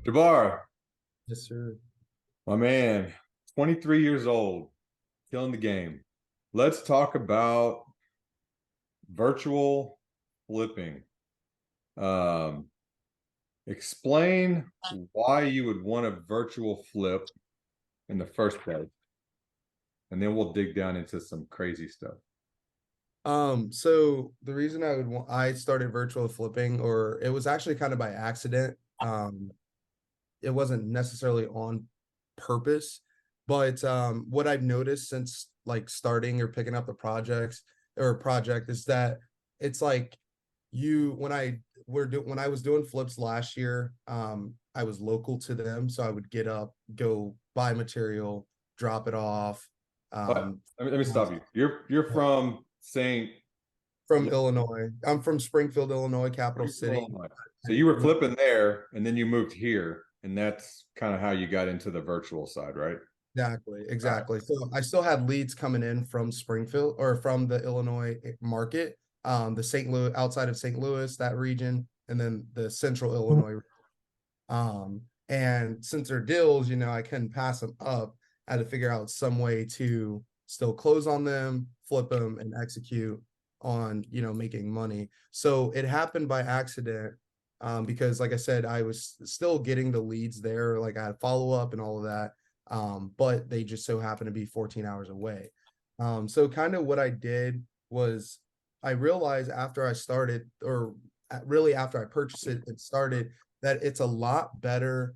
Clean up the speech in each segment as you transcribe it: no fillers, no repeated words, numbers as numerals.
Jabbar, Yes, sir. my man, 23 years old, killing the game. Let's talk about virtual flipping. Um, Explain why you would want a virtual flip in the first place, and then we'll dig down into some crazy stuff. So the reason I started virtual flipping, or it was actually kind of by accident. It wasn't necessarily on purpose, but what I've noticed since like starting or picking up the project is that it's like you when I was doing flips last year, I was local to them, so I would get up, go buy material, drop it off. But Um, let me stop you. You're from St. from Illinois. I'm from Springfield, Illinois, capital city. Illinois. So you were flipping there, and then you moved here, and that's kind of how you got into the virtual side, right? Exactly, All right. exactly. So I still had leads coming in from Springfield or from the Illinois market, the St. Louis, outside of St. Louis, that region, and then the central Illinois. And since they're deals, I couldn't pass them up. I had to figure out some way to still close on them, flip them, and execute on, making money. So it happened by accident, because like I said, I was still getting the leads there. Like I had follow up and all of that. But they just so happened to be 14 hours away. So kind of what I did was I realized after I started, or really after I purchased it and started, that it's a lot better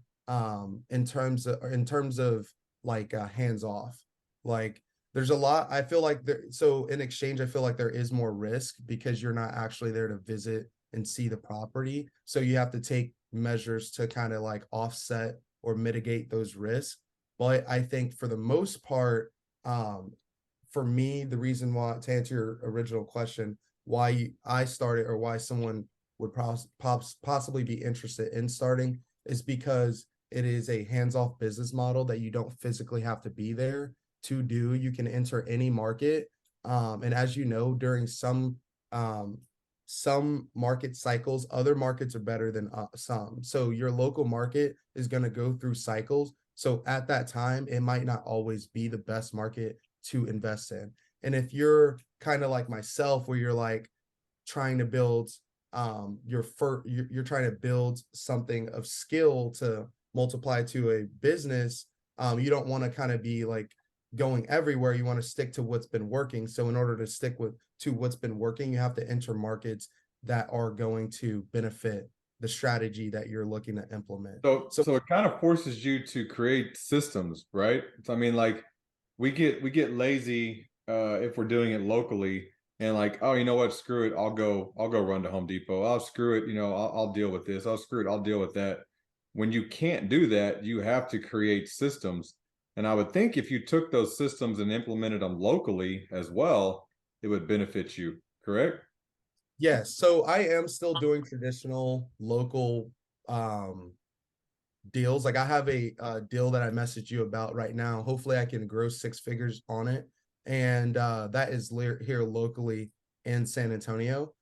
in terms of like hands off. Like there's a lot, I feel like there, so in exchange I feel like there is more risk because you're not actually there to visit and see the property. So you have to take measures to kind of like offset or mitigate those risks. But I think for the most part, for me, the reason why, to answer your original question, why I started or why someone would possibly be interested in starting is because it is a hands-off business model that you don't physically have to be there to do. You can enter any market. And as you know, during some market cycles, other markets are better than some. So your local market is going to go through cycles. So at that time, it might not always be the best market to invest in. And if you're kind of like myself, where you're like trying to build you're trying to build something of skill to multiply to a business, you don't want to kind of be like going everywhere. You want to stick to what's been working. So in order to stick with to what's been working, you have to enter markets that are going to benefit the strategy that you're looking to implement. So, So so it kind of forces you to create systems, right? So, I mean, like we get lazy if we're doing it locally, and like, oh, you know what? Screw it. I'll go run to Home Depot. I'll screw it. I'll deal with this. I'll screw it. I'll deal with that. When you can't do that, you have to create systems. And I would think if you took those systems and implemented them locally as well, it would benefit you, correct? yes, so I am still doing traditional local deals. Like I have a deal that I messaged you about right now. Hopefully, I can grow six figures on it, and that is here locally in San Antonio.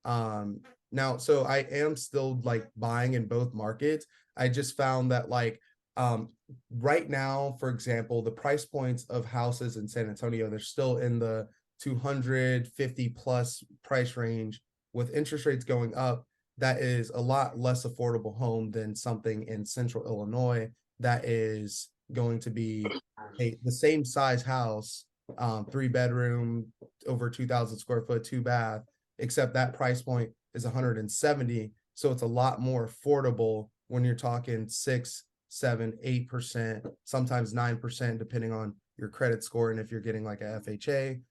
Now, so I am still like buying in both markets. I just found that like um right now, for example, the price points of houses in San Antonio, they're still in the 250 plus price range. With interest rates going up, that is a lot less affordable home than something in central Illinois that is going to be the same size house, 3 bedroom, over 2,000 square foot, two bath, except that price point is 170. So it's a lot more affordable when you're talking 6, 7, 8%, sometimes 9%, depending on your credit score and if you're getting like a FHA.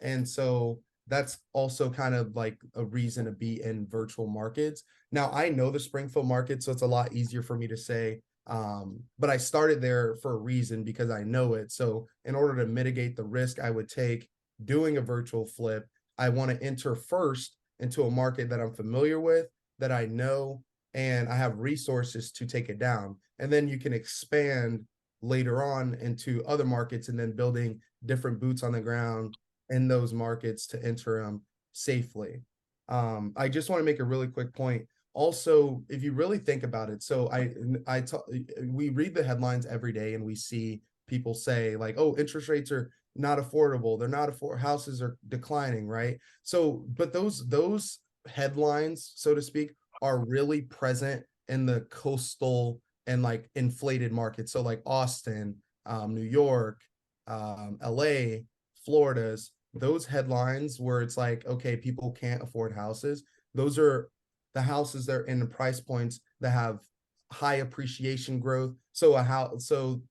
And so that's also kind of like a reason to be in virtual markets. Now I know the Springfield market, so it's a lot easier for me to say. But I started there for a reason because I know it. So in order to mitigate the risk I would take doing a virtual flip, I want to enter first into a market that I'm familiar with, that I know, and I have resources to take it down. And then you can expand later on into other markets and then building different boots on the ground in those markets to enter them safely. I just want to make a really quick point. also, if you really think about it, so we read the headlines every day and we see people say like, oh, interest rates are not affordable. They're not houses are declining, right? So, but those headlines, so to speak, are really present in the coastal and like inflated markets. So like Austin, New York, LA, Florida's, those headlines where it's like, okay, people can't afford houses. Those are the houses that are in the price points that have high appreciation growth. So a house, so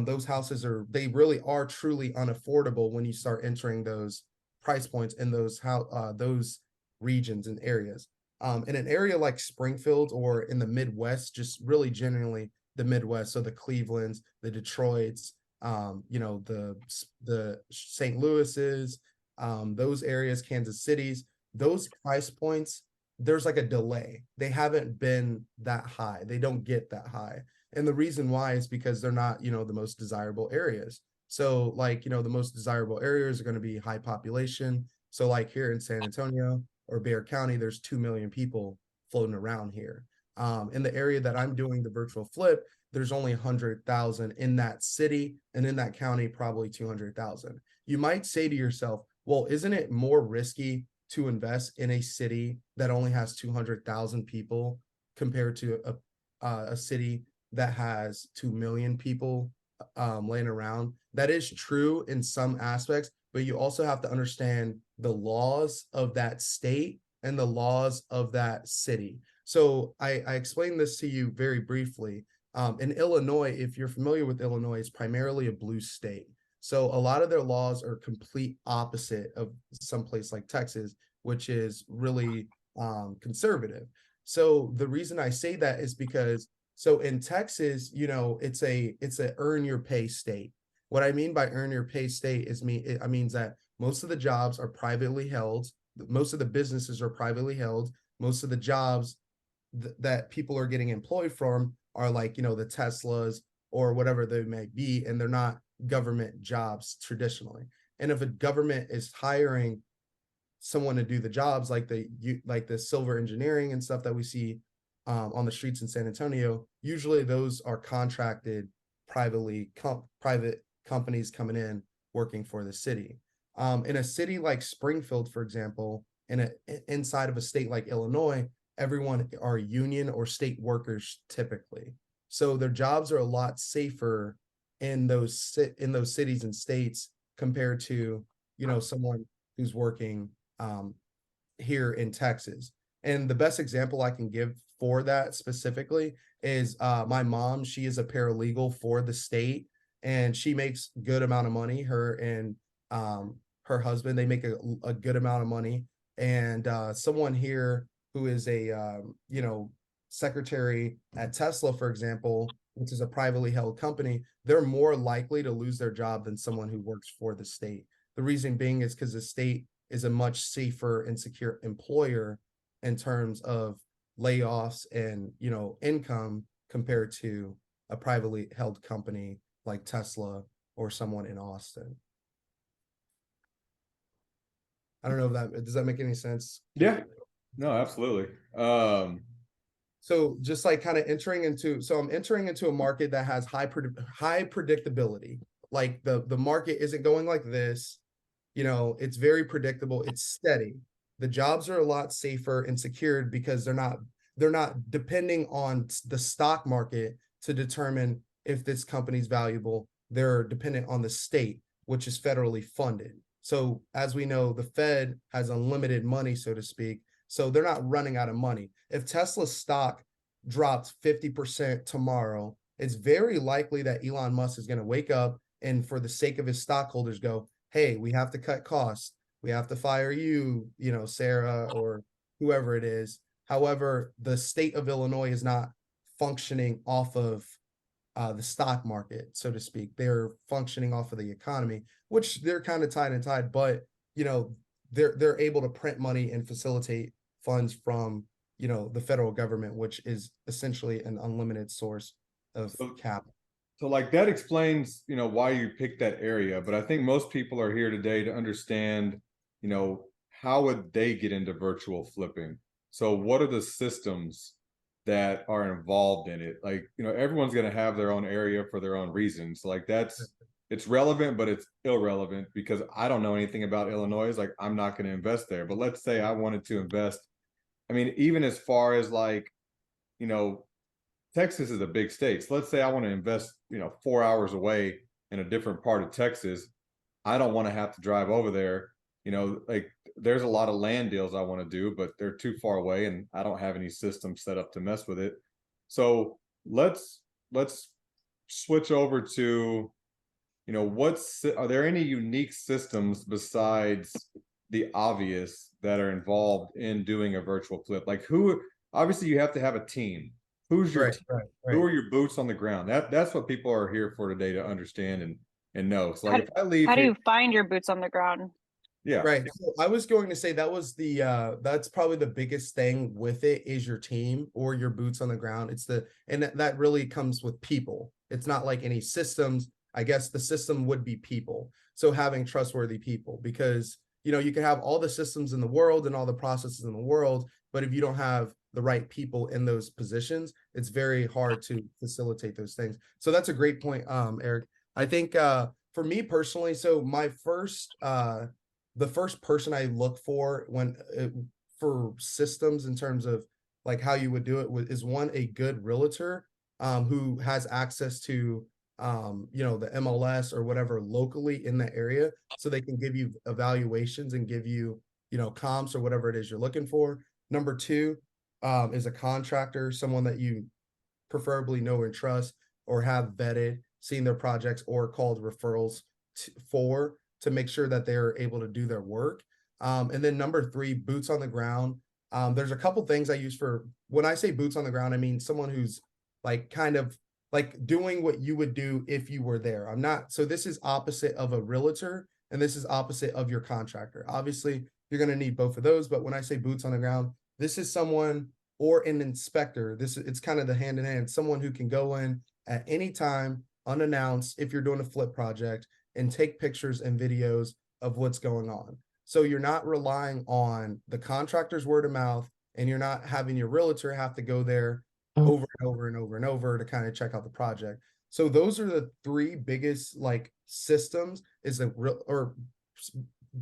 those houses are, they really are truly unaffordable when you start entering those price points in those regions and areas. In an area like Springfield or in the Midwest, just really generally the Midwest, so the Clevelands, the Detroits, the St. Louis's, those areas, Kansas Cities, those price points, there's like a delay. They haven't been that high. They don't get that high. And the reason why is because they're not, the most desirable areas. So like, the most desirable areas are going to be high population. So like here in San Antonio or Bexar County, there's 2 million people floating around here. In the area that I'm doing the virtual flip, there's only 100,000 in that city, and in that county, probably 200,000. You might say to yourself, well, isn't it more risky to invest in a city that only has 200,000 people compared to a city that has 2 million people laying around? That is true in some aspects, but you also have to understand the laws of that state and the laws of that city. So I explained this to you very briefly. In Illinois, if you're familiar with Illinois, it's primarily a blue state. So a lot of their laws are complete opposite of some place like Texas, which is really conservative. So the reason I say that is because so in Texas, it's a earn your pay state. What I mean by earn your pay state is I means that most of the jobs are privately held, most of the businesses are privately held, most of the jobs that people are getting employed from are like, the Teslas or whatever they may be, and they're not government jobs traditionally. And if a government is hiring someone to do the jobs like the silver engineering and stuff that we see on the streets in San Antonio, usually those are contracted private companies coming in working for the city. In a city like Springfield, for example, inside of a state like Illinois, everyone are union or state workers typically. So their jobs are a lot safer in those cities and states compared to, someone who's working here in Texas. And the best example I can give for that specifically is my mom. She is a paralegal for the state, and she makes good amount of money. Her and her husband, they make a good amount of money. And someone here who is a secretary at Tesla, for example, which is a privately held company, they're more likely to lose their job than someone who works for the state. The reason being is because the state is a much safer and secure employer in terms of layoffs and income compared to a privately held company like Tesla or someone in Austin. I don't know if that does that make any sense? Yeah, no, absolutely. So just like kind of I'm entering into a market that has high predictability. Like the market isn't going like this. It's very predictable. It's steady. The jobs are a lot safer and secured because they're not depending on the stock market to determine if this company's valuable. They're dependent on the state, which is federally funded. So as we know, the Fed has unlimited money, so to speak. So they're not running out of money. If Tesla's stock drops 50% tomorrow, it's very likely that Elon Musk is going to wake up and, for the sake of his stockholders, go, hey, we have to cut costs. We have to fire you, Sarah or whoever it is. However, the state of Illinois is not functioning off of the stock market, so to speak. They're functioning off of the economy, which they're kind of tied, but they're able to print money and facilitate funds from the federal government, which is essentially an unlimited source of capital. So like that explains, why you picked that area. But I think most people are here today to understand, how would they get into virtual flipping? So what are the systems that are involved in it? Like, everyone's going to have their own area for their own reasons. Like it's relevant, but it's irrelevant because I don't know anything about Illinois. Like I'm not going to invest there. But let's say I wanted to invest. I mean, even as far as like, you know, Texas is a big state. So let's say I want to invest, 4 hours away in a different part of Texas. I don't want to have to drive over there. Like there's a lot of land deals I want to do, but they're too far away and I don't have any system set up to mess with it. So let's switch over to, are there any unique systems besides the obvious that are involved in doing a virtual flip? Like obviously you have to have a team. Who's your Right, team? right, Who right. are your boots on the ground? That's what people are here for today to understand and know. So How, like if I leave how do here, you find your boots on the ground? yeah, Right. So I was going to say that was that's probably the biggest thing with it is your team or your boots on the ground. And that really comes with people. It's not like any systems. I guess the system would be people. So having trustworthy people because you can have all the systems in the world and all the processes in the world, but if you don't have the right people in those positions, it's very hard to facilitate those things. So that's a great point, Eric. I think for me personally, so my first the first person I look for for systems in terms of like how you would do it is one a good realtor who has access to the MLS or whatever locally in the area so they can give you evaluations and give you comps or whatever it is you're looking for. Number two is a contractor, someone that you preferably know and trust or have vetted, seen their projects or called referrals to make sure that they're able to do their work. And then number three, boots on the ground. There's a couple things I use for when I say boots on the ground, I mean someone who's like kind of like doing what you would do if you were there. I'm not, so this is opposite of a realtor and this is opposite of your contractor. Obviously, you're going to need both of those, but when I say boots on the ground, this is someone or an inspector. It's kind of the hand in hand, someone who can go in at any time unannounced if you're doing a flip project and take pictures and videos of what's going on. So you're not relying on the contractor's word of mouth and you're not having your realtor have to go there over and over and over and over to kind of check out the project. So those are the three biggest like systems is the real or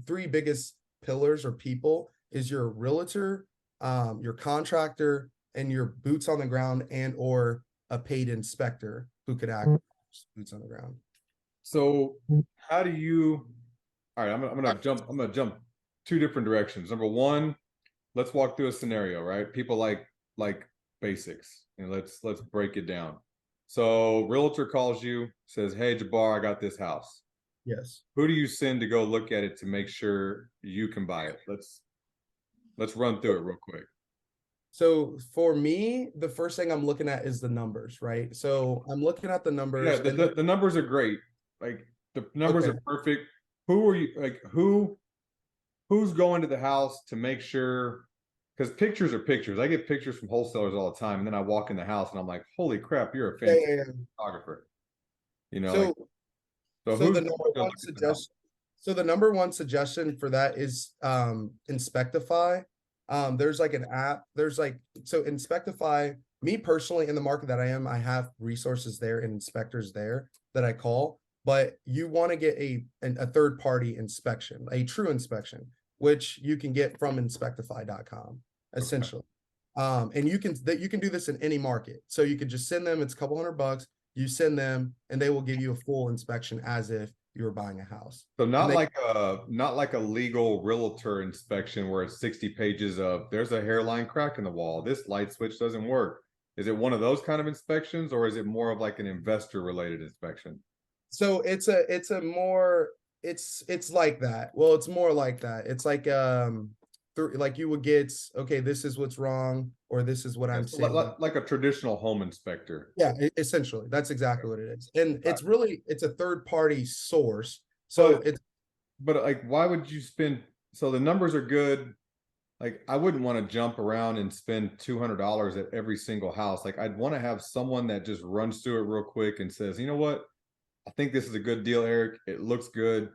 three biggest pillars or people is your realtor, your contractor, and your boots on the ground and or a paid inspector who could act boots on the ground. So how do you all right, I'm gonna jump two different directions. Number one, let's walk through a scenario, right? People like basics and let's break it down. So realtor calls you, says, "Hey Jabbar, I got this house." Yes. Who do you send to go look at it to make sure you can buy it? Let's run through it real quick. So for me, the first thing I'm looking at is the numbers, right? So I'm looking at the numbers. Yeah, the numbers are great. Like the numbers Okay. are perfect. Who are you like who's going to the house to make sure because pictures are pictures. I get pictures from wholesalers all the time, and then I walk in the house and I'm like, holy crap, you're a Yeah, fantastic yeah, yeah. photographer. So So so who's the going number to one look at the house? suggestion so the number one suggestion for that is Inspectify. There's like an app, there's like so Inspectify, me personally in the market that I am, I have resources there and inspectors there that I call, but you want to get a third party inspection, a true inspection, which you can get from inspectify.com Okay. essentially. And you can do this in any market. So you could just send them, it's a couple $100, you send them and they will give you a full inspection as if you were buying a house. So And they not like a legal realtor inspection where it's 60 pages of there's a hairline crack in the wall. This light switch doesn't work. Is it one of those kind of inspections or is it more of like an investor related inspection? so it's a more it's like that. Well, it's more like that. It's like like you would get, okay, this is what's wrong, or this is what Yeah, I'm so seeing. like a traditional home inspector. Yeah, essentially, that's exactly what it is. And Got it. it's a third party source. So But it's like why would you spend so the numbers are good. Like I wouldn't want to jump around and spend $200 at every single house. Like I'd want to have someone that just runs through it real quick and says, you know what? I think this is a good deal, Eric. It looks good.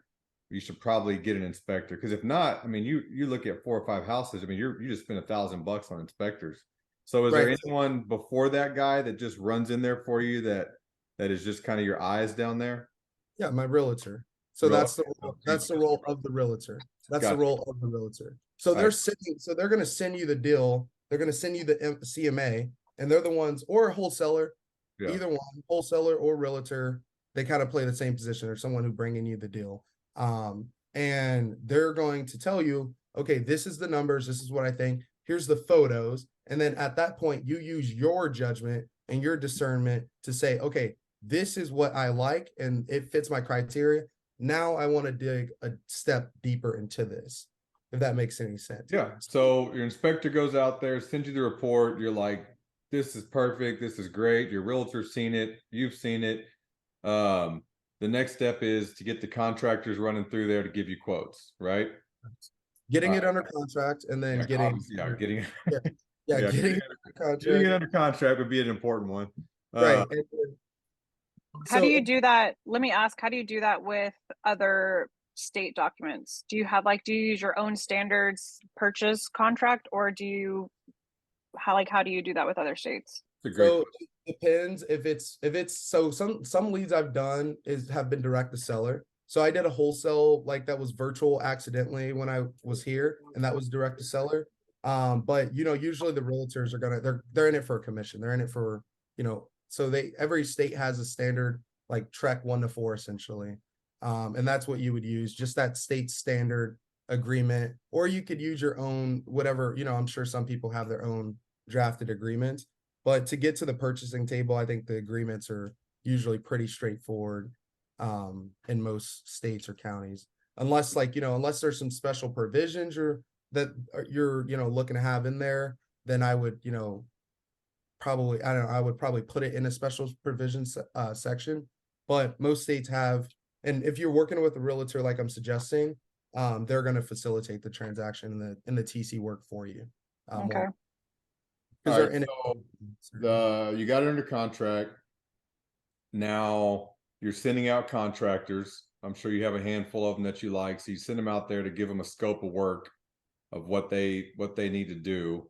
you should probably get an inspector. Because if not, I mean, you look at 4 or 5 houses. I mean, you just spend $1,000 on inspectors. So is there Right. anyone before that guy that just runs in there for you that is just kind of your eyes down there? Yeah, my realtor. So Real- that's the role, that's the role of the realtor. That's the Gotcha. role of the realtor. So All they're right. sending, so they're going to send you the deal. They're going to send you the CMA, and they're the ones, or a wholesaler, Yeah. either one, wholesaler or realtor. They kind of play the same position, or someone who bringing you the deal. And they're going to tell you, okay, this is the numbers. This is what I think. Here's the photos. And then at that point, you use your judgment and your discernment to say, okay, this is what I like and it fits my criteria. Now I want to dig a step deeper into this, if that makes any sense. Yeah. So your inspector goes out there, sends you the report. You're like, this is perfect. This is great. Your realtor's seen it. You've seen it. The next step is to get the contractors running through there to give you quotes, right? Getting it under contract and then Yeah, getting, obviously, yeah, getting yeah, yeah, yeah, getting it under getting it contract. under contract would be an important one. Right. And How do so you do that? Let me ask, how do you do that with other state documents? Do you have like, do you use your own standards purchase contract, or do you how do you do that with other states? It's a great So it depends if it's so some leads I've done have been direct to seller. So I did a wholesale like that was virtual accidentally when I was here, and that was direct to seller. But usually the realtors are they're in it for a commission. They're in it for, so every state has a standard like Trek 1 to 4 essentially. And that's what you would use, just that state standard agreement, or you could use your own whatever, I'm sure some people have their own drafted agreements. But to get to the purchasing table, I think the agreements are usually pretty straightforward in most states or counties. Unless there's some special provisions you're looking to have in there, then I would, probably, I don't know, I would probably put it in a special provisions section. But most states have, and if you're working with a realtor like I'm suggesting, they're going to facilitate the transaction and the TC work for you. Okay. Because All they're right, in so you got it under contract. Now you're sending out contractors. I'm sure you have a handful of them that you like. So you send them out there to give them a scope of work of what they need to do.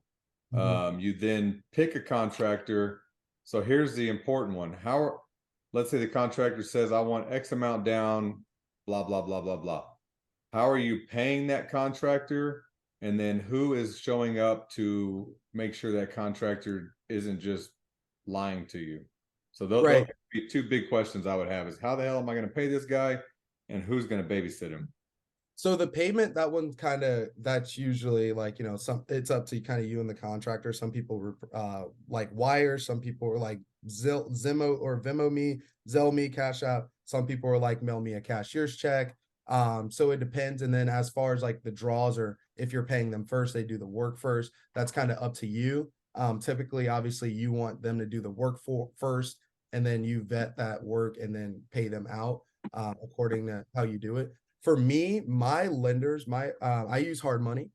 You then pick a contractor. So here's the important one. Let's say the contractor says, I want X amount down, blah, blah, blah, blah, blah. How are you paying that contractor? And then who is showing up to make sure that contractor isn't just lying to you? So those Right. would be 2 big questions I would have is how the hell am I going to pay this guy and who's going to babysit him? So the payment, that's usually like, it's up to kind of you and the contractor. Some people like wire, some people are like Zimo or Venmo me, Zelle me, Cash App. Some people are like mail me a cashier's check. So it depends. And then as far as like the draws, or if you're paying them first, they do the work first. That's kind of up to you. Typically, obviously, you want them to do the work first, and then you vet that work and then pay them out according to how you do it. For me, my lenders, I use hard money.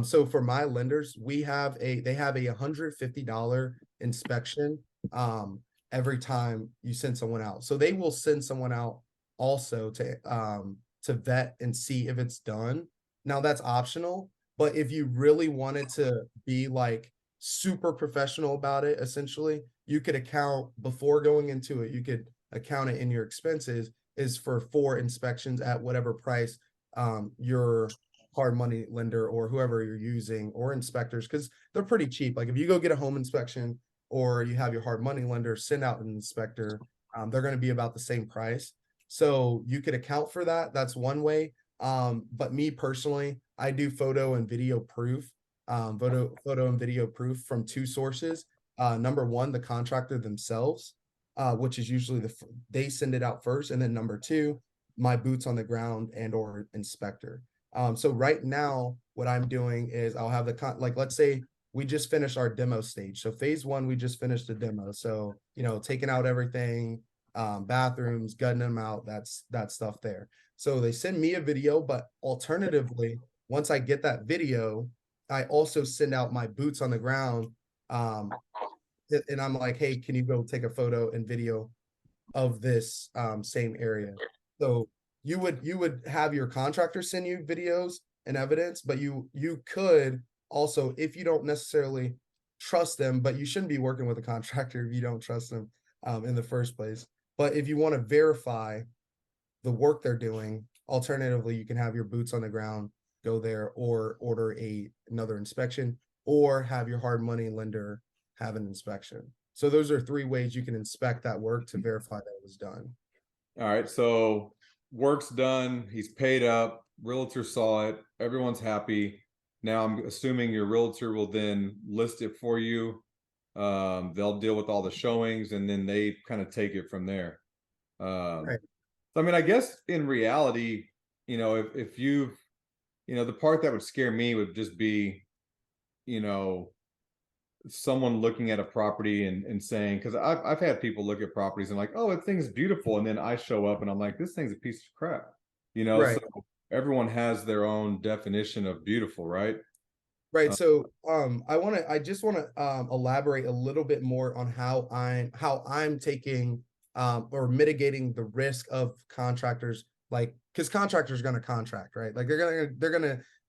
So for my lenders, they have a $150 inspection every time you send someone out. So they will send someone out also to vet and see if it's done. Now that's optional, but if you really wanted to be like super professional about it, essentially, you could account before going into it, you could account it in your expenses is for 4 inspections at whatever price your hard money lender or whoever you're using, or inspectors, because they're pretty cheap. Like if you go get a home inspection or you have your hard money lender send out an inspector, they're going to be about the same price. So you could account for that. That's one way. But me personally, I do photo and video proof, photo and video proof from 2 sources. Number one, the contractor themselves, which is usually they send it out first, and then number 2, my boots on the ground and or inspector. So right now, what I'm doing is I'll have like let's say we just finished our demo stage. So phase 1, we just finished the demo. So taking out everything, bathrooms, gutting them out. That's that stuff there. So they send me a video, but alternatively, once I get that video, I also send out my boots on the ground. And I'm like, hey, can you go take a photo and video of this same area? So you would have your contractor send you videos and evidence, but you could also, if you don't necessarily trust them, but you shouldn't be working with a contractor if you don't trust them in the first place. But if you want to verify the work they're doing, alternatively, you can have your boots on the ground, go there, or order another inspection, or have your hard money lender have an inspection. So those are 3 ways you can inspect that work to verify that it was done. All right, so work's done, he's paid up, realtor saw it, everyone's happy. Now I'm assuming your realtor will then list it for you. They'll deal with all the showings and then they kind of take it from there. Right. I mean, I guess in reality, if you've, the part that would scare me would just be, you know, someone looking at a property and saying, because I've had people look at properties and like, oh, that thing's beautiful, and then I show up and I'm like, this thing's a piece of crap. Right. So everyone has their own definition of beautiful, right? Right. So I just want to elaborate a little bit more on how I'm taking or mitigating the risk of contractors, like, because contractors are going to contract, right? Like they're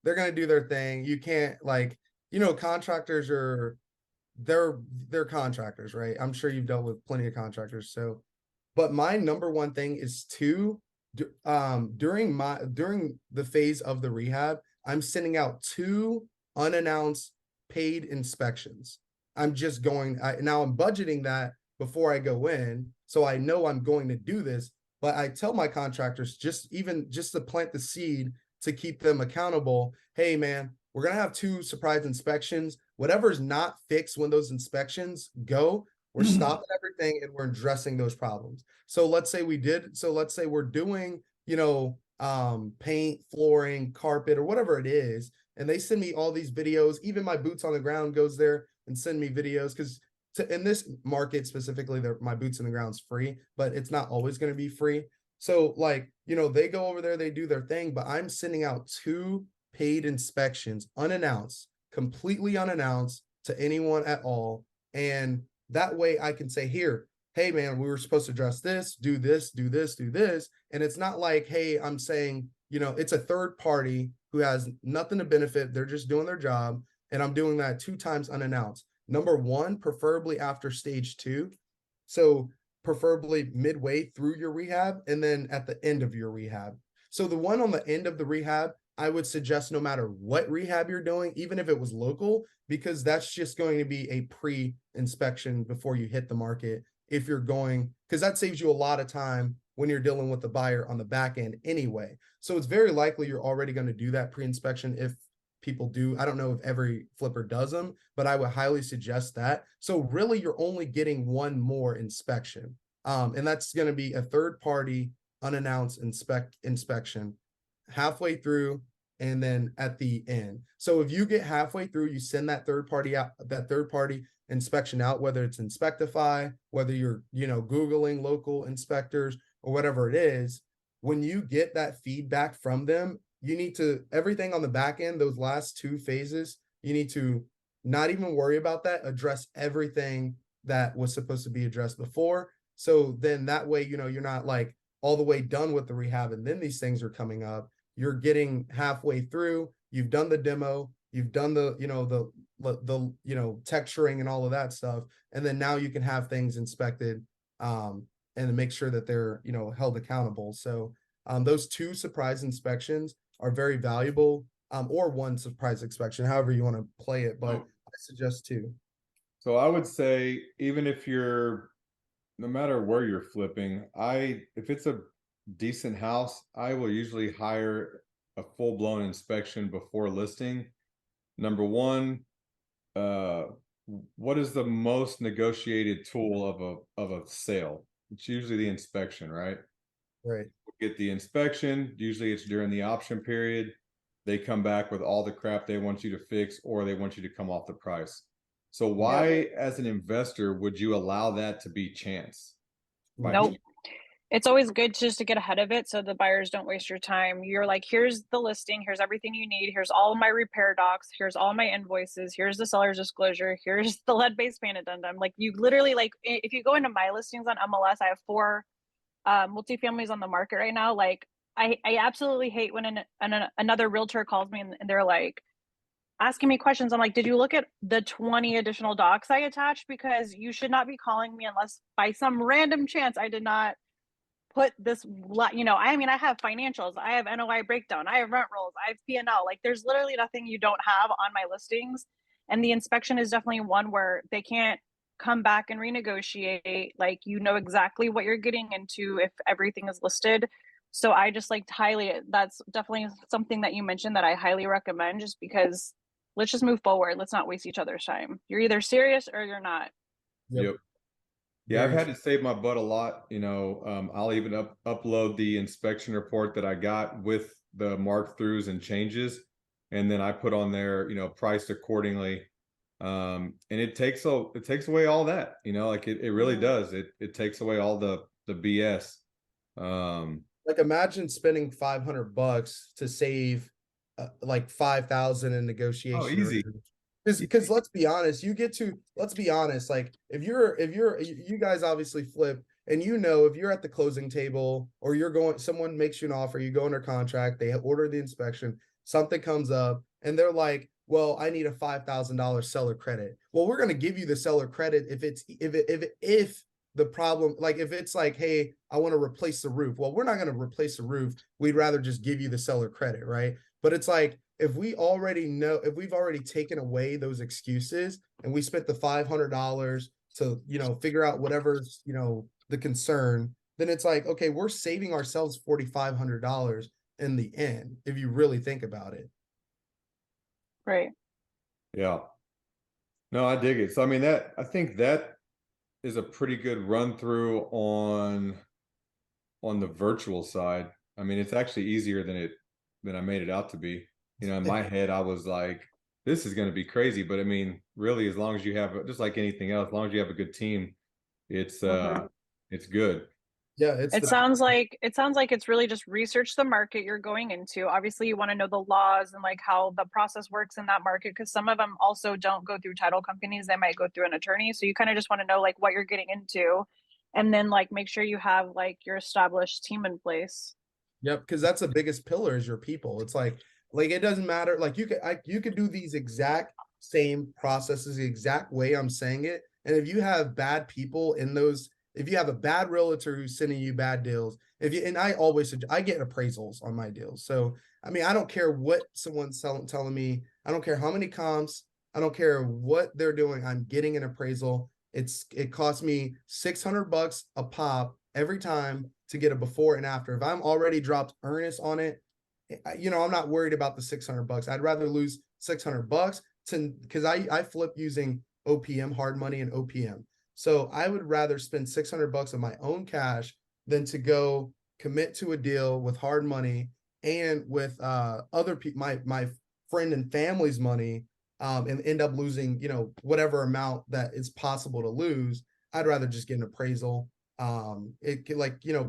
gonna do their thing. You can't, like, contractors are, they're contractors, right? I'm sure you've dealt with plenty of contractors. So, but my number one thing is during the phase of the rehab, I'm sending out 2 unannounced paid inspections. I'm just now I'm budgeting that before I go in, so I know I'm going to do this. But I tell my contractors, just to plant the seed to keep them accountable. Hey, man, we're gonna have 2 surprise inspections. Whatever's not fixed when those inspections go, we're stopping everything and we're addressing those problems. So let's say we're doing, paint, flooring, carpet, or whatever it is, and they send me all these videos. Even my boots on the ground goes there and send me videos, because in this market specifically, my boots on the ground's free, but it's not always going to be free. So, like, they go over there, they do their thing, but I'm sending out 2 paid inspections unannounced, completely unannounced to anyone at all. And that way I can say, here, hey, man, we were supposed to address this, do this, do this, do this. And it's not like, hey, I'm saying, it's a third party who has nothing to benefit. They're just doing their job. And I'm doing that 2 times unannounced. Number 1, preferably after stage 2. So preferably midway through your rehab and then at the end of your rehab. So the one on the end of the rehab, I would suggest no matter what rehab you're doing, even if it was local, because that's just going to be a pre-inspection before you hit the market. If you're going, because that saves you a lot of time when you're dealing with the buyer on the back end anyway. So it's very likely you're already going to do that pre-inspection if people do. I don't know if every flipper does them, but I would highly suggest that. So really you're only getting 1 more inspection. And that's going to be a third party unannounced inspection halfway through and then at the end. So if you get halfway through, you send that third party inspection out, whether it's Inspectify, whether you're, Googling local inspectors or whatever it is. When you get that feedback from them, you need to, everything on the back end, those last 2 phases, you need to not even worry about that, address everything that was supposed to be addressed before. So then that way, you're not like all the way done with the rehab and then these things are coming up. You're getting halfway through, you've done the demo, you've done the texturing and all of that stuff. And then now you can have things inspected and make sure that they're, held accountable. So those 2 surprise inspections are very valuable, or 1 surprise inspection, however you want to play it, but I suggest 2. So I would say, even if no matter where you're flipping, if it's a decent house, I will usually hire a full-blown inspection before listing. Number 1, what is the most negotiated tool of a sale? It's usually the inspection, right? Right. Get the inspection. Usually it's during the option period. They come back with all the crap they want you to fix, or they want you to come off the price. So why, as an investor, would you allow that to be chance? Nope. It's always good just to get ahead of it so the buyers don't waste your time. You're like, here's the listing, here's everything you need, here's all of my repair docs, here's all my invoices, here's the seller's disclosure, here's the lead-based paint addendum. Like, you literally, like, if you go into my listings on MLS, I have 4 multifamilies on the market right now. Like, I absolutely hate when another realtor calls me and they're like asking me questions. I'm like, did you look at the 20 additional docs I attached? Because you should not be calling me unless by some random chance I did not put this, I mean, I have financials, I have NOI breakdown, I have rent rolls, I have P&L. Like there's literally nothing you don't have on my listings. And the inspection is definitely one where they can't come back and renegotiate. Like, exactly what you're getting into if everything is listed. So I just like that's definitely something that you mentioned that I highly recommend, just because let's just move forward. Let's not waste each other's time. You're either serious or you're not. Yep. Yep. Yeah, I've Very had to save my butt a lot. I'll even upload the inspection report that I got with the mark throughs and changes, and then I put on there, priced accordingly. And it takes away all that, like it really does. It takes away all the BS. like imagine spending $500 to save like 5,000 in Oh, negotiation. easy. Because let's be honest, like if you guys obviously flip, and if you're at the closing table or someone makes you an offer, you go under contract, they order the inspection, something comes up and they're like, well, I need a $5,000 seller credit. Well, we're going to give you the seller credit if the problem, like if it's like, hey, I want to replace the roof. Well, we're not going to replace the roof. We'd rather just give you the seller credit, right? But it's like, if we've already taken away those excuses and we spent the $500 to, figure out whatever's, the concern, then it's like, okay, we're saving ourselves $4,500 in the end, if you really think about it. Right. Yeah. No, I dig it. So I think that is a pretty good run through on the virtual side. It's actually easier than I made it out to be. In my head, I was like, this is going to be crazy. But really, as long as you have, just like anything else, as long as you have a good team, it's it's good. Yeah, It sounds like it's really just research the market you're going into. Obviously, you want to know the laws and like how the process works in that market, because some of them also don't go through title companies. They might go through an attorney. So you kind of just want to know like what you're getting into, and then like make sure you have like your established team in place. Yep, because that's the biggest pillar is your people. It's like it doesn't matter. Like you could do these exact same processes the exact way I'm saying it. And if you have bad people in those, if you have a bad realtor who's sending you bad deals, and I get appraisals on my deals. So I don't care what someone's telling me. I don't care how many comps. I don't care what they're doing. I'm getting an appraisal. It costs me $600 a pop every time to get a before and after. If I'm already dropped earnest on it, I'm not worried about the $600. I'd rather lose $600 because I flip using OPM, hard money, and OPM. So I would rather spend $600 of my own cash than to go commit to a deal with hard money and with other people, my friend and family's money, and end up losing, whatever amount that is possible to lose. I'd rather just get an appraisal.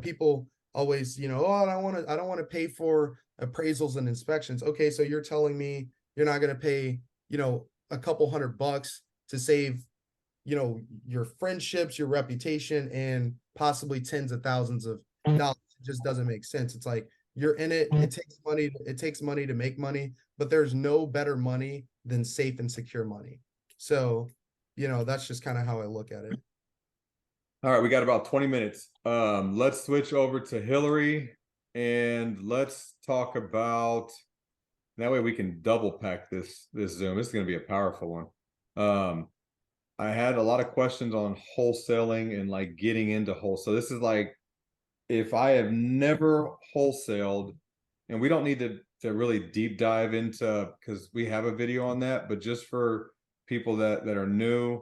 People always, oh, I don't want to pay for appraisals and inspections. Okay, so you're telling me you're not going to pay, a couple $100 to save, your friendships, your reputation, and possibly tens of thousands of dollars. It just doesn't make sense. It's like you're in it. It takes money to make money, but there's no better money than safe and secure money. So, that's just kind of how I look at it. All right, we got about 20 minutes. Let's switch over to Hillary and let's talk about, that way we can double pack this Zoom. This is going to be a powerful one. I had a lot of questions on wholesaling and like getting into wholesale. This is like, if I have never wholesaled, and we don't need to really deep dive into, because we have a video on that, but just for people that are new,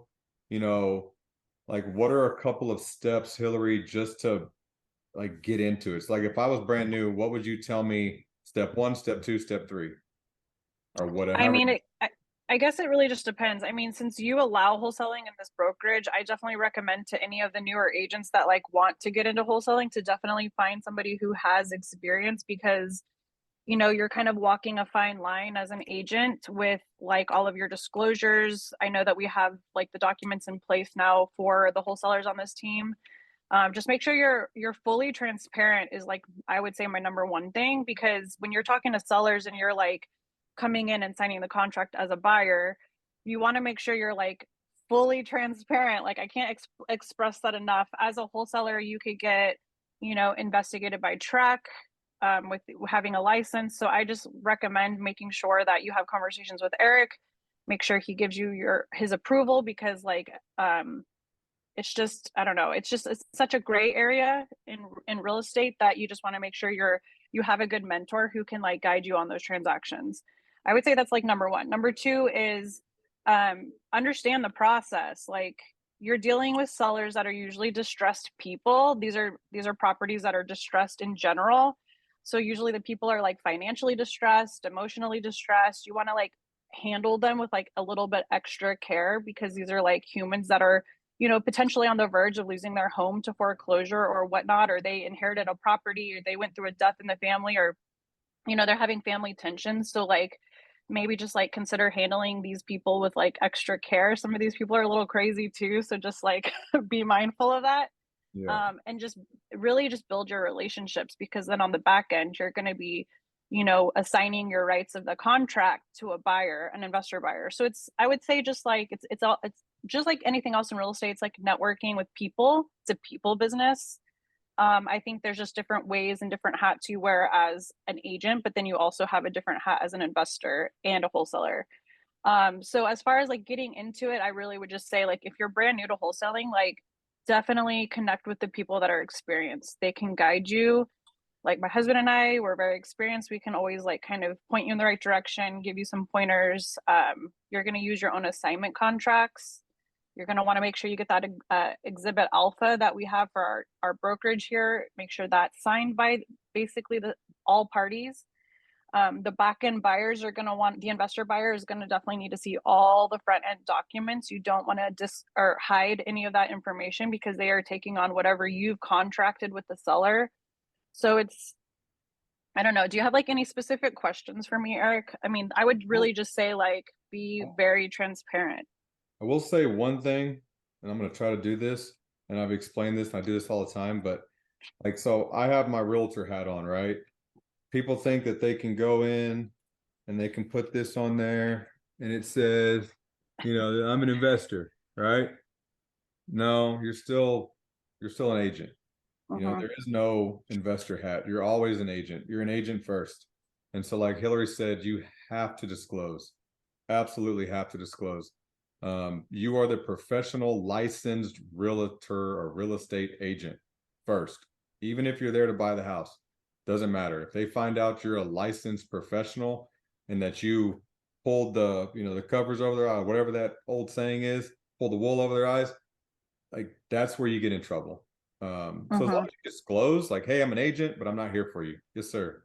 like what are a couple of steps, Hillary, just to like get into it? It's like if I was brand new, what would you tell me? Step 1, step 2, step 3, or whatever. I guess it really just depends. Since you allow wholesaling in this brokerage, I definitely recommend to any of the newer agents that like want to get into wholesaling to definitely find somebody who has experience, because you're kind of walking a fine line as an agent with like all of your disclosures. I know that we have like the documents in place now for the wholesalers on this team. Just make sure you're fully transparent is like, I would say, my number one thing, because when you're talking to sellers and you're like coming in and signing the contract as a buyer, you want to make sure you're like fully transparent. Like, I can't express that enough. As a wholesaler, you could get, investigated by track, with having a license. So I just recommend making sure that you have conversations with Eric, make sure he gives you his approval, because like, it's just, I don't know, it's such a gray area in real estate that you just want to make sure you have a good mentor who can like guide you on those transactions. I would say that's like number one. Number two is understand the process. Like, you're dealing with sellers that are usually distressed people. These are properties that are distressed in general. So usually the people are like financially distressed, emotionally distressed. You want to like handle them with like a little bit extra care, because these are like humans that are, potentially on the verge of losing their home to foreclosure or whatnot, or they inherited a property, or they went through a death in the family, or, they're having family tensions. So like, maybe just like consider handling these people with like extra care. Some of these people are a little crazy too. So just like be mindful of that. Yeah. And just really just build your relationships, because then on the back end, you're going to be, assigning your rights of the contract to a buyer, an investor buyer. So I would say just like, it's just like anything else in real estate. It's like networking with people. It's a people business. I think there's just different ways and different hats you wear as an agent, but then you also have a different hat as an investor and a wholesaler. So as far as like getting into it, I really would just say, like, if you're brand new to wholesaling, like, definitely connect with the people that are experienced. They can guide you. Like, my husband and I, we're very experienced. We can always like kind of point you in the right direction, give you some pointers. You're going to use your own assignment contracts. You're going to want to make sure you get that exhibit alpha that we have for our brokerage here. Make sure that's signed by basically all parties. The back end buyers are going to want, the investor buyer is going to definitely need to see all the front end documents. You don't want to or hide any of that information, because they are taking on whatever you've contracted with the seller. So I don't know. Do you have like any specific questions for me, Eric? I mean, I would really just say, like, be very transparent. I will say one thing, and I'm going to try to do this, and I've explained this, and I do this all the time, but like, so I have my realtor hat on, right? People think that they can go in and they can put this on there and it says, I'm an investor, right? No, you're still an agent. There is no investor hat. You're always an agent. You're an agent first. And so, like Hillary said, you have to disclose. Absolutely have to disclose. You are the professional licensed realtor or real estate agent first. Even if you're there to buy the house, doesn't matter. If they find out you're a licensed professional and that you pulled the covers over their eye, whatever that old saying is, pull the wool over their eyes, like, that's where you get in trouble. So as long as you disclose, like, hey, I'm an agent, but I'm not here for you. Yes, sir.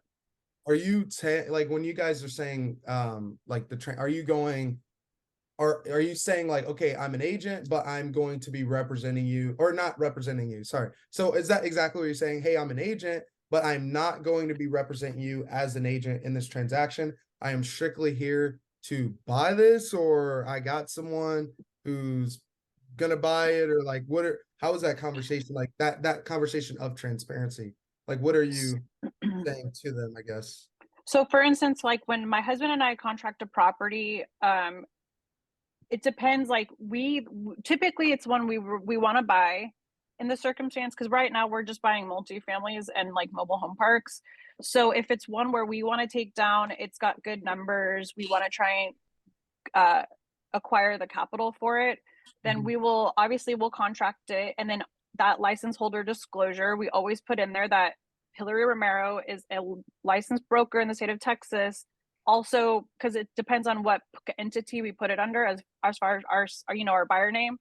Are you like, when you guys are saying like are you going, are you saying like, okay, I'm an agent, but I'm going to be representing you, or not representing you? Sorry. So is that exactly what you're saying? Hey, I'm an agent, but I'm not going to be representing you as an agent in this transaction. I am strictly here to buy this, or I got someone who's gonna buy it, or like, how is that conversation, like that conversation of transparency? Like, what are you saying to them, I guess? So for instance, like when my husband and I contract a property, it depends. Like, typically it's one we want to buy in the circumstance, because right now we're just buying multifamilies and like mobile home parks. So if it's one where we want to take down, it's got good numbers, we want to try and acquire the capital for it, then we will obviously we'll contract it. And then that license holder disclosure, we always put in there that Hillary Romero is a licensed broker in the state of Texas. Also, because it depends on what entity we put it under, as far as our buyer name.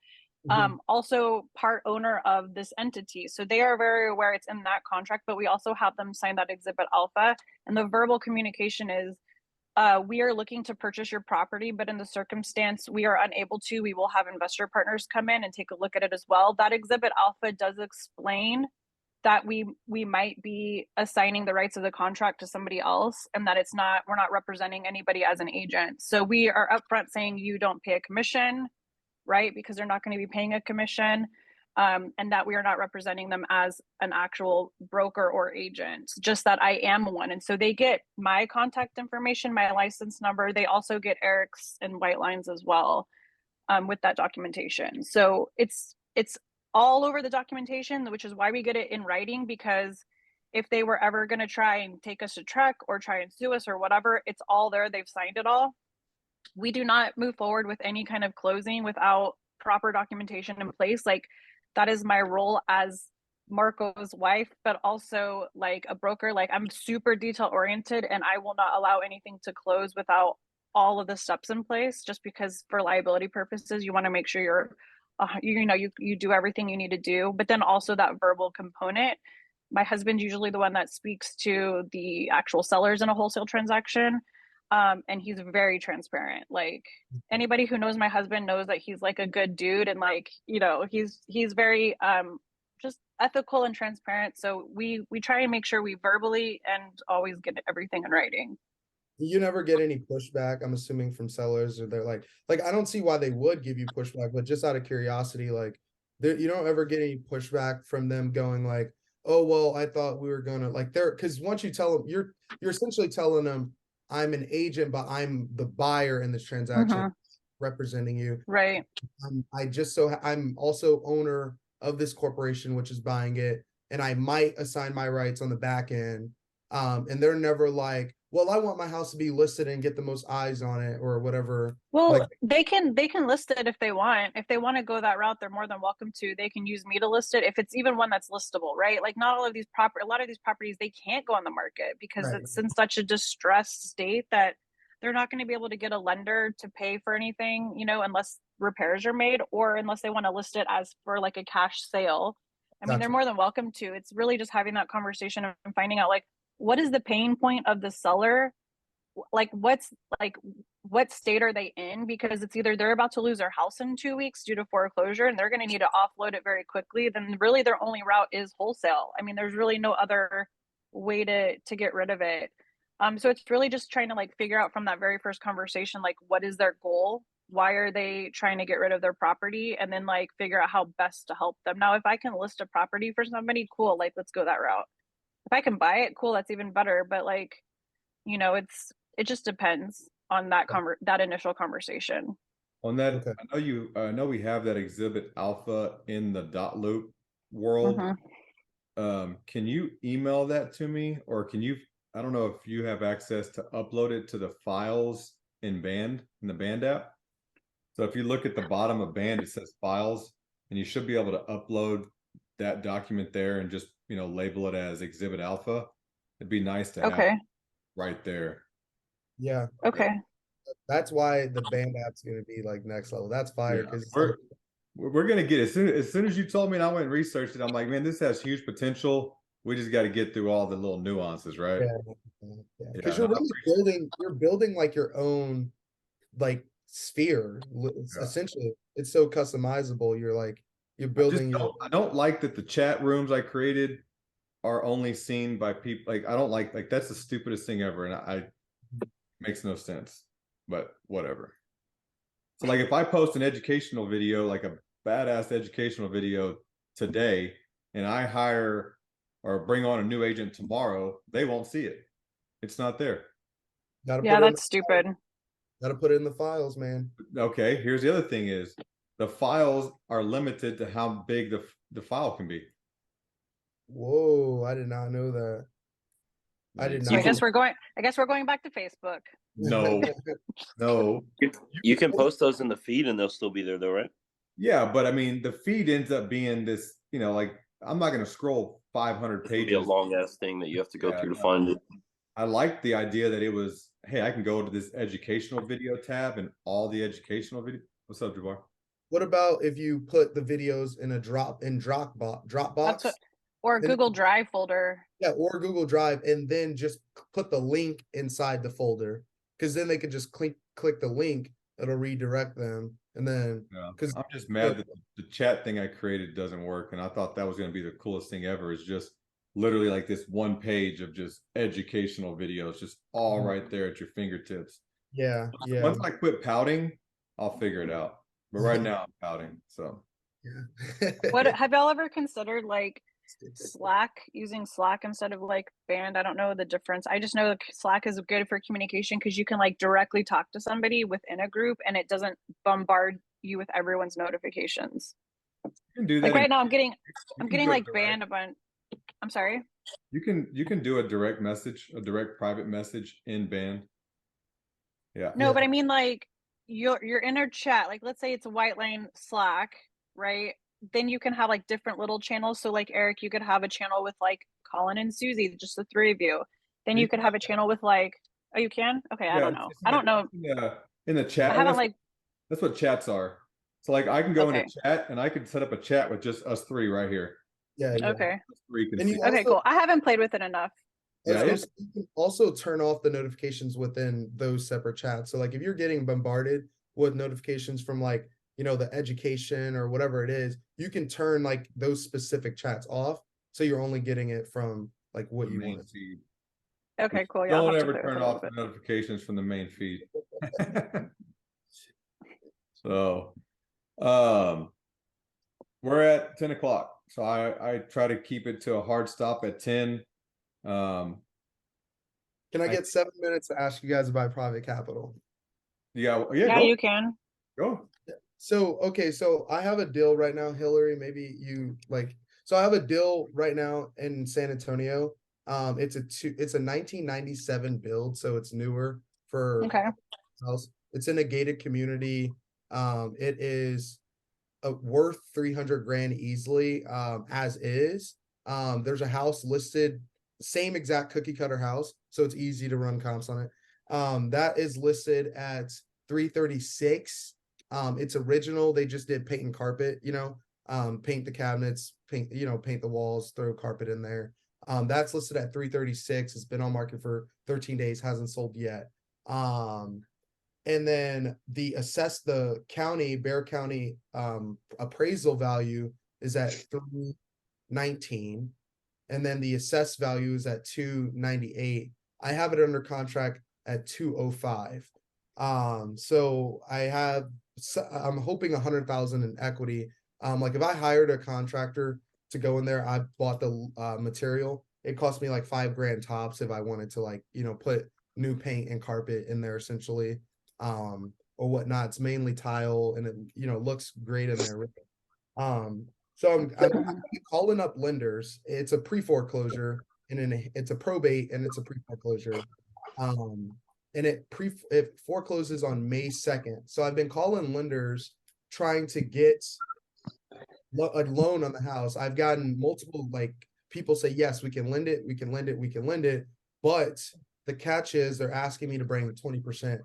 Also part owner of this entity. So they are very aware it's in that contract, but we also have them sign that exhibit alpha. And the verbal communication is, we are looking to purchase your property, but in the circumstance we are unable to, we will have investor partners come in and take a look at it as well. That exhibit alpha does explain that we might be assigning the rights of the contract to somebody else, and that we're not representing anybody as an agent. So we are upfront saying you don't pay a commission, right? Because they're not going to be paying a commission. and that we are not representing them as an actual broker or agent, just that I am one. And so they get my contact information, my license number. They also get Eric's and White Lines as well, with that documentation. So it's all over the documentation, which is why we get it in writing, because if they were ever going to try and take us to truck or try and sue us or whatever, it's all there. They've signed it all. We do not move forward with any kind of closing without proper documentation in place. Like, that is my role as Marco's wife, but also like a broker. Like, I'm super detail oriented, and I will not allow anything to close without all of the steps in place, just because for liability purposes, you want to make sure you're, you do everything you need to do. But then also that verbal component. My husband's usually the one that speaks to the actual sellers in a wholesale transaction. And he's very transparent. Like, anybody who knows my husband knows that he's like a good dude, and like, he's very just ethical and transparent. So we try and make sure we verbally and always get everything in writing. You never get any pushback, I'm assuming, from sellers, or they're like, I don't see why they would give you pushback, but just out of curiosity, like, you don't ever get any pushback from them going like, oh, well, I thought we were gonna, like, because once you tell them, you're essentially telling them, I'm an agent, but I'm the buyer in this transaction, representing you. Right. I'm also owner of this corporation, which is buying it, and I might assign my rights on the back end. And they're never like, well, I want my house to be listed and get the most eyes on it or whatever. Well, Like, they can list it if they want. If they want to go that route, they're more than welcome to. They can use me to list it if it's even one that's listable, right? Like, not all of these a lot of these properties, they can't go on the market because right. it's in such a distressed state that they're not going to be able to get a lender to pay for anything, unless repairs are made, or unless they want to list it as for like a cash sale. I mean, they're Gotcha. more than welcome to. It's really just having that conversation and finding out, like, what is the pain point of the seller? Like, what state are they in? Because it's either they're about to lose their house in 2 weeks due to foreclosure and they're going to need to offload it very quickly, then really their only route is wholesale. I mean, there's really no other way to get rid of it. So it's really just trying to like figure out from that very first conversation, like, what is their goal? Why are they trying to get rid of their property? And then like figure out how best to help them. Now, if I can list a property for somebody, cool, like, let's go that route. If I can buy it, cool, that's even better. But like, it just depends on that initial conversation. On that, Okay. I know we have that exhibit alpha in the dot loop world. Can you email that to me, or I don't know if you have access to upload it to the files in the Band app. So if you look at the bottom of Band, it says files, and you should be able to upload that document there and just, label it as exhibit alpha. It'd be nice to have right there. Yeah. Okay. That's why the Band app's going to be like next level. That's fire. Yeah, Because we're gonna get it. As soon as you told me and I went and researched it, I'm like, man, this has huge potential. We just got to get through all the little nuances, right? because you're really building like your own like sphere. Essentially, it's so customizable. You're building I don't like that the chat rooms I created are only seen by people. Like, I don't like that's the stupidest thing ever, and makes no sense. But whatever. So like, if I post an educational video, like a badass educational video today, and I hire or bring on a new agent tomorrow, they won't see it. It's not there. Yeah, that's stupid. Gotta put it in the files, man. Okay, here's the other thing is the files are limited to how big the file can be. Whoa, I did not know that. I did not. I guess we're going back to Facebook. No, no. You can post those in the feed and they'll still be there though, right? Yeah, but I mean, the feed ends up being this, like, I'm not going to scroll 500 pages. It'll be a long ass thing that you have to go through to find it. I like the idea that it was, hey, I can go to this educational video tab and all the educational video. What's up, Jubbar? What about if you put the videos in a Dropbox? Or a Google Drive folder. Yeah, or Google Drive, and then just put the link inside the folder, because then they could just click the link. It'll redirect them, and then because I'm just mad that the chat thing I created doesn't work, and I thought that was going to be the coolest thing ever. Is just literally like this one page of just educational videos, just all right there at your fingertips. Yeah. Once I quit pouting, I'll figure it out. But right now I'm pouting, so. Yeah. What have y'all ever considered like Slack, using Slack instead of like Band? I don't know the difference. I just know that Slack is good for communication because you can like directly talk to somebody within a group and it doesn't bombard you with everyone's notifications. You can do Like that. right now, I'm You can getting do it like direct. Band a bunch. I'm sorry. You can do a direct message, a direct private message in band. Yeah. No, Yeah. but I mean like your inner chat. Like let's say it's a White Line Slack, right? Then you can have like different little channels. So like Eric, you could have a channel with like Colin and Susie, just the three of you. Then You you could can have a channel with like, oh, you can? Okay, I Yeah, don't know. I don't know. in the I chat, and haven't like, that's what chats are. So like I can go into okay, chat and I can set up a chat with just us three right here. Yeah, yeah. okay, Us three can And see. you okay, also, cool. I haven't played with it enough. I was Yeah, gonna it's say, you can also turn off the notifications within those separate chats. So like if you're getting bombarded with notifications from like, the education or whatever it is, you can turn like those specific chats off. So you're only getting it from like the what you main want. feed. Okay, cool. Yeah, I'll Don't have to ever play with turn it a little off bit. the notifications from the main feed. So, um, we're at 10 o'clock. So I try to keep it to a hard stop at 10. Um, Can I I- get 7 minutes to ask you guys about private capital? yeah, Yeah, go, you can. go. So, okay, so I have a deal right now, Hillary, maybe you like, so I have a deal right now in San Antonio. It's a 1997 build, so it's newer for Okay. house. It's in a gated community. It is worth 300 grand easily, as is. There's a house listed, same exact cookie cutter house, so it's easy to run comps on it. That is listed at 336. It's original. They just did paint and carpet, paint the cabinets, paint the walls, throw carpet in there. That's listed at 336. It's been on market for 13 days, hasn't sold yet. And then the county, Bear County, appraisal value is at 319. And then the assessed value is at 298. I have it under contract at 205. So I'm hoping 100,000 in equity. Like if I hired a contractor to go in there, I bought the material. It cost me like 5 grand tops if I wanted to put new paint and carpet in there essentially, or whatnot. It's mainly tile and it looks great in there. So I'm calling up lenders. It's a pre-foreclosure and it's a probate and it's a pre-foreclosure. And it forecloses on May 2nd. So I've been calling lenders trying to get a loan on the house. I've gotten multiple people say, yes, we can lend it, we can lend it, we can lend it. But the catch is they're asking me to bring 20%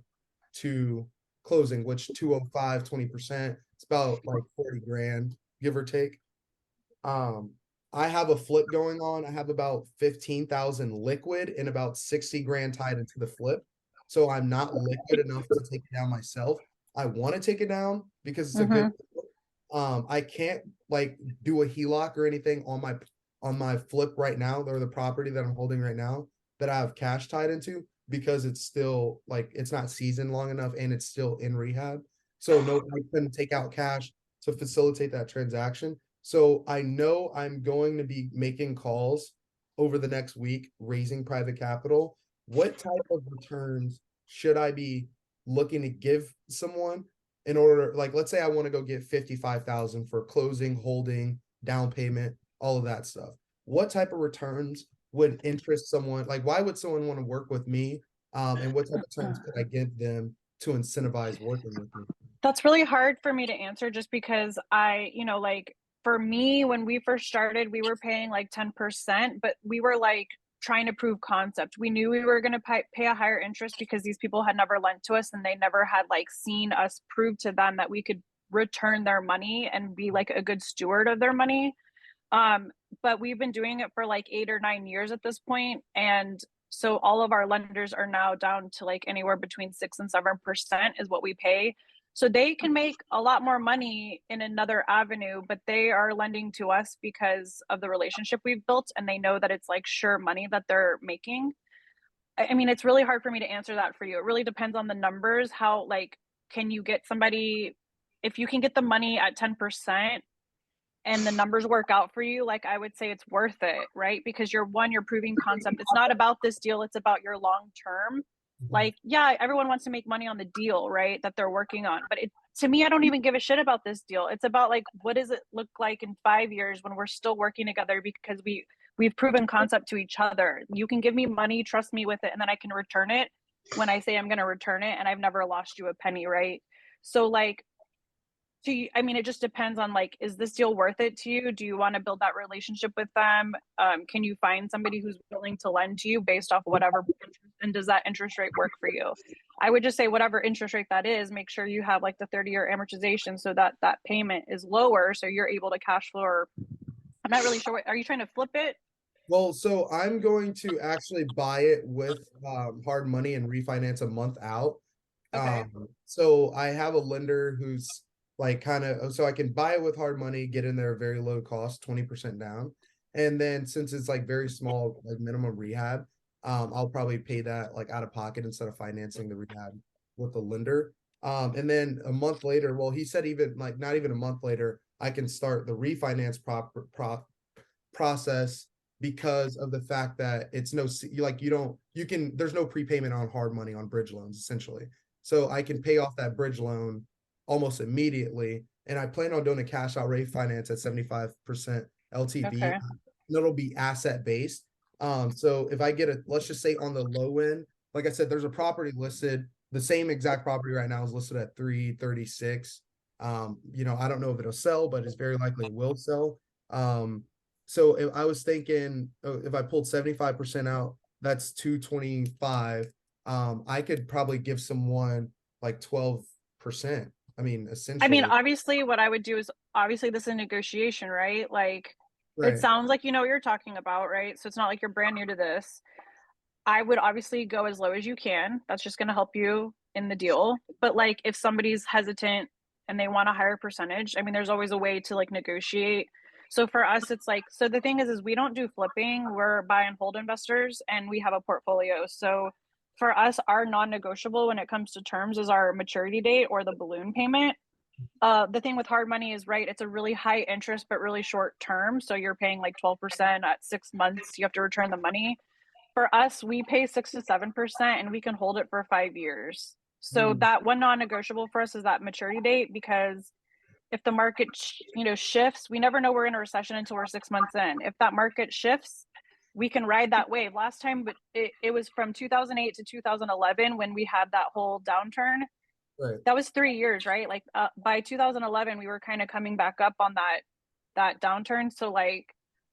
to closing, which 205, 20%, it's about like 40 grand, give or take. I have a flip going on. I have about 15,000 liquid and about 60 grand tied into the flip. So I'm not liquid enough to take it down myself. I want to take it down because it's a good I can't do a HELOC or anything on my flip right now, or the property that I'm holding right now that I have cash tied into, because it's still it's not seasoned long enough and it's still in rehab. So no, I couldn't take out cash to facilitate that transaction. So I know I'm going to be making calls over the next week, raising private capital. What type of returns should I be looking to give someone in order, let's say I want to go get 55,000 for closing, holding, down payment, all of that stuff. What type of returns would interest someone? Why would someone want to work with me? And what type of terms could I give them to incentivize working with me? That's really hard for me to answer just because for me, when we first started, we were paying like 10%, but we were trying to prove concept. We knew we were going to pay a higher interest because these people had never lent to us and they never had seen us prove to them that we could return their money and be a good steward of their money. But we've been doing it for 8 or 9 years at this point, and so all of our lenders are now down to anywhere between 6 and 7% is what we pay. So they can make a lot more money in another avenue, but they are lending to us because of the relationship we've built, and they know that it's sure money that they're making. I mean, it's really hard for me to answer that for you. It really depends on the numbers. How can you get somebody, if you can get the money at 10%, and the numbers work out for you, like I would say it's worth it, right? Because you're proving concept. It's not about this deal, it's about your long term. Like, yeah, everyone wants to make money on the deal, right? That they're working on. But to me, I don't even give a shit about this deal. It's about like, what does it look like in 5 years when we're still working together because we've proven concept to each other. You can give me money, trust me with it, and then I can return it when I say I'm going to return it, and I've never lost you a penny, right? So like, I mean, it just depends on like, is this deal worth it to you? Do you want to build that relationship with them? Can you find somebody who's willing to lend to you based off whatever, and does that interest rate work for you? I would just say whatever interest rate that is, make sure you have like the 30-year amortization so that that payment is lower, so you're able to cash flow. Or I'm not really sure. Are you trying to flip it? Well, so I'm going to actually buy it with hard money and refinance a month out. Okay. So I have a lender who's like kind of, so I can buy it with hard money, get in there very low cost, 20% down. And then since it's like very small, like minimum rehab, I'll probably pay that like out of pocket instead of financing the rehab with the lender. And then a month later, well, he said even like not even a month later, I can start the refinance process because of the fact that it's no, like you can, there's no prepayment on hard money on bridge loans essentially. So I can pay off that bridge loan almost immediately. And I plan on doing a cash out refinance at 75% LTV. Okay. And it'll be asset based. So if I get let's just say on the low end, like I said, there's a property listed, the same exact property right now is listed at 336. I don't know if it'll sell, but it's very likely it will sell. So if I was thinking if I pulled 75% out, that's 225. I could probably give someone like 12%. I mean, I mean, essentially. obviously, what I would do is obviously this is a negotiation, right? Like, it Right. sounds like you know what you're talking about, right? So it's not like you're brand new to this. I would obviously go as low as you can. That's just going to help you in the deal. But like, if somebody's hesitant and they want a higher percentage, I mean, there's always a way to like negotiate. So for us, it's like, so the thing is we don't do flipping. We're buy and hold investors, and we have a portfolio. So for us, our non-negotiable when it comes to terms is our maturity date or the balloon payment. The thing with hard money is, right, it's a really high interest but really short term, so you're paying like 12% at 6 months. You have to return the money. For us, we pay 6 to 7% and we can hold it for 5 years. So that one non-negotiable for us is that maturity date, because if the market shifts, we never know we're in a recession until we're 6 months in. If that market shifts, we can ride that wave. Last time, but it was from 2008 to 2011 when we had that whole downturn. Right. That was 3 years, right? Like by 2011, we were kind of coming back up on that downturn. So like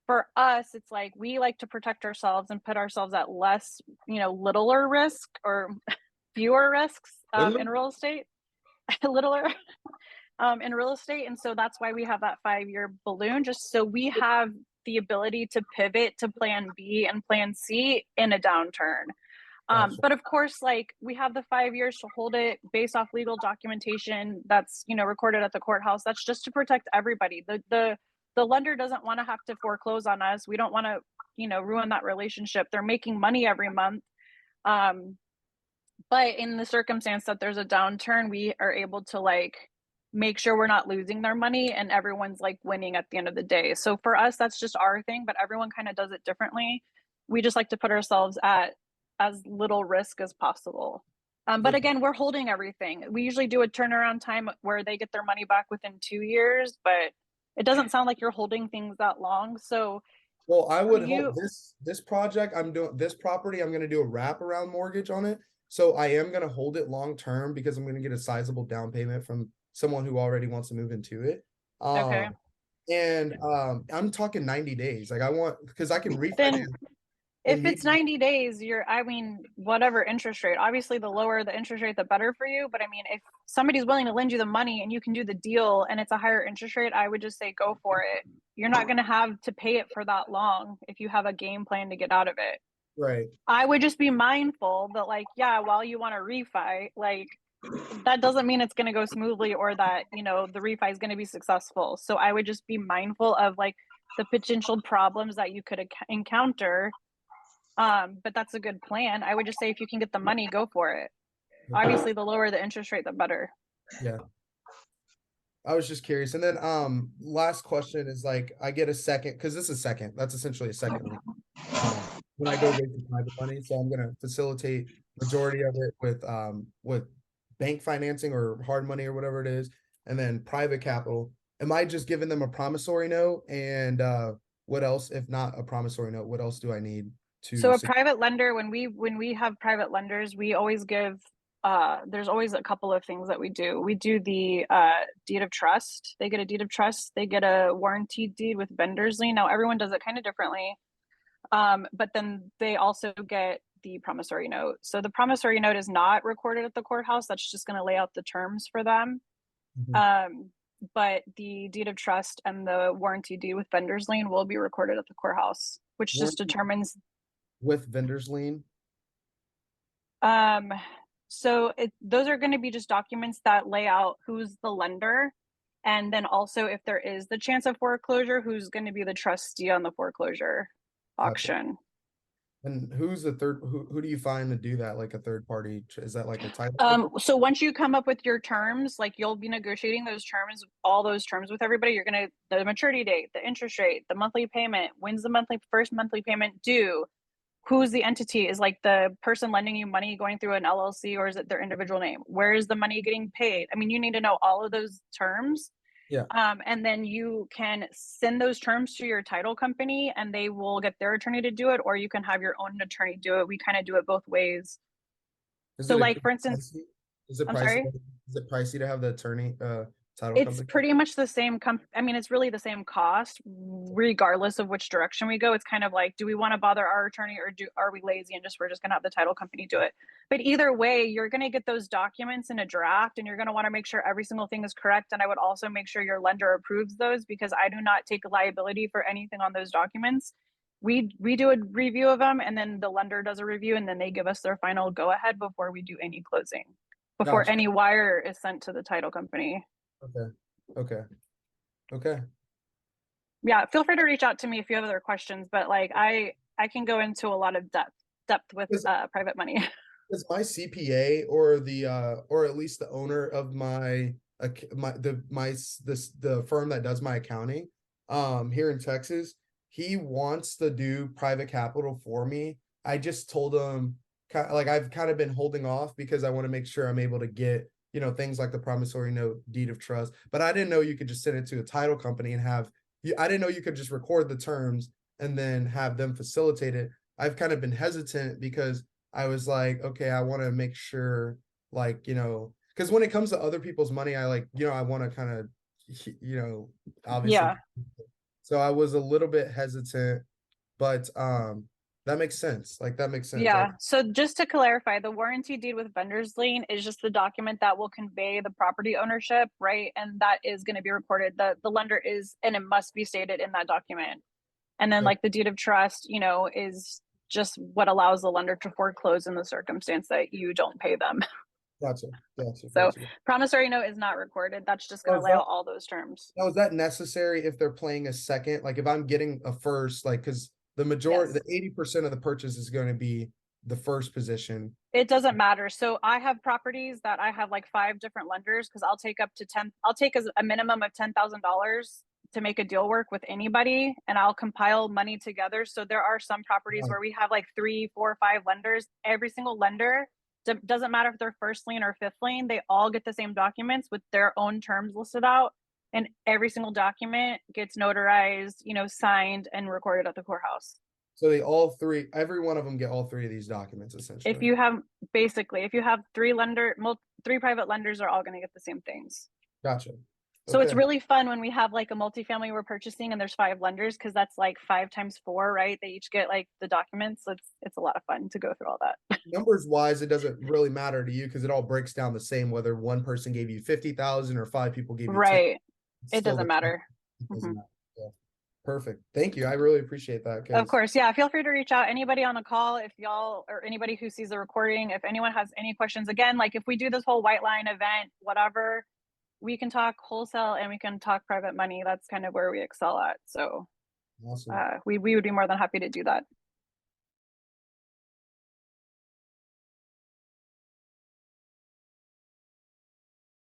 for us, it's like we like to protect ourselves and put ourselves at less, littler risk or fewer risks in real estate, littler in real estate. And so that's why we have that 5-year balloon, just so we have the ability to pivot to plan B and plan C in a downturn. Gotcha. But of course, like we have the 5 years to hold it based off legal documentation that's recorded at the courthouse. That's just to protect everybody. The lender doesn't want to have to foreclose on us. We don't want to ruin that relationship. They're making money every month. But in the circumstance that there's a downturn, we are able to like make sure we're not losing their money and everyone's like winning at the end of the day. So for us, that's just our thing, but everyone kind of does it differently. We just like to put ourselves at as little risk as possible. But again, we're holding everything. We usually do a turnaround time where they get their money back within 2 years, but it doesn't sound like you're holding things that long. So Well, I would hope this project I'm doing, this property, I'm going to do a wraparound mortgage on it. So I am going to hold it long term because I'm going to get a sizable down payment from someone who already wants to move into it. Okay. And I'm talking 90 days. Like I want, because I can refinance. If it's 90 days, whatever interest rate, obviously the lower the interest rate, the better for you. But I mean, if somebody's willing to lend you the money and you can do the deal and it's a higher interest rate, I would just say go for it. You're not going to have to pay it for that long if you have a game plan to get out of it. Right. I would just be mindful that like, yeah, while you want to refi, like that doesn't mean it's going to go smoothly or that, the refi is going to be successful. So I would just be mindful of like the potential problems that you could encounter. But that's a good plan. I would just say if you can get the money, go for it. Obviously, the lower the interest rate, the better. Yeah. I was just curious. And then last question is like I get a second because this is second. That's essentially a second lien. When I go raise the private money. So I'm gonna facilitate majority of it with bank financing or hard money or whatever it is, and then private capital. Am I just giving them a promissory note? And what else, if not a promissory note, what else do I need to So a private lender, when we have private lenders, we always give there's always a couple of things that we do. We do the deed of trust. They get a deed of trust, they get a warranty deed with vendor's lien. Now everyone does it kind of differently. But then they also get the promissory note. So the promissory note is not recorded at the courthouse. That's just going to lay out the terms for them. But the deed of trust and the warranty deed with vendor's lien will be recorded at the courthouse, which just determines with vendor's lien. So those are going to be just documents that lay out who's the lender, and then also if there is the chance of foreclosure, who's going to be the trustee on the foreclosure auction. And who's the third? Who do you find to do that? Like a third party? Is that like a title? So once you come up with your terms, like you'll be negotiating those terms, all those terms with everybody. You're gonna the maturity date, the interest rate, the monthly payment. When's the first monthly payment due? Who's the entity? Is like the person lending you money going through an LLC, or is it their individual name? Where is the money getting paid? I mean, you need to know all of those terms. Yeah. And then you can send those terms to your title company and they will get their attorney to do it, or you can have your own attorney do it. We kind of do it both ways. So like, for instance, is it I'm pricey? sorry? Is it pricey to have the attorney title It's company? pretty much the same I mean, it's really the same cost regardless of which direction we go. It's kind of like, do we want to bother our attorney, or are we lazy and we're just gonna have the title company do it? But either way, you're gonna get those documents in a draft and you're gonna want to make sure every single thing is correct. And I would also make sure your lender approves those, because I do not take liability for anything on those documents. We do a review of them, and then the lender does a review, and then they give us their final go ahead before we do any closing, before Gotcha. any wire is sent to the title company. Okay. Yeah, feel free to reach out to me if you have other questions, but like I can go into a lot of depth with private money. Is my CPA or or at least the owner of the firm that does my accounting here in Texas, he wants to do private capital for me. I just told him like I've kind of been holding off because I want to make sure I'm able to get, you know, things like the promissory note, deed of trust. But I didn't know you could just send it to a title company and I didn't know you could just record the terms and then have them facilitate it. I've kind of been hesitant because I was like, okay, I want to make sure, like, you know, because when it comes to other people's money, I like, you know, I want to kind of, you know, obviously. Yeah. So I was a little bit hesitant, but that makes sense. Like that makes sense. Yeah. So just to clarify, the warranty deed with vendor's lien is just the document that will convey the property ownership, right? And that is going to be recorded. The lender is, and it must be stated in that document. And then like the deed of trust, you know, is just what allows the lender to foreclose in the circumstance that you don't pay them. Gotcha. So promissory note is not recorded. That's just going to lay out all those terms. Now, is that necessary if they're playing a second? Like if I'm getting a first, like, because the majority, the 80% of the purchase is going to be the first position. It doesn't matter. So I have properties that I have like 5 different lenders, because I'll take a minimum of $10,000 to make a deal work with anybody, and I'll compile money together. So there are some properties where we have like 3, 4, 5 lenders. Every single lender, doesn't matter if they're first lien or fifth lien, they all get the same documents with their own terms listed out. And every single document gets notarized, you know, signed and recorded at the courthouse. So every one of them get all 3 of these documents essentially. If you have 3 private lenders are all going to get the same things. Gotcha. So it's really fun when we have like a multifamily we're purchasing and there's 5 lenders, because that's like 5 times 4, right? They each get like the documents. It's a lot of fun to go through all that. Numbers wise, it doesn't really matter to you because it all breaks down the same, whether one person gave you 50,000 or 5 people gave you 10. Right. It doesn't matter. Yeah. Perfect. Thank you. I really appreciate that. Of course. Yeah. Feel free to reach out. Anybody on the call, if y'all or anybody who sees the recording, if anyone has any questions, again, like if we do this whole White Line event, whatever, we can talk wholesale and we can talk private money. That's kind of where we excel at. So awesome. We would be more than happy to do that.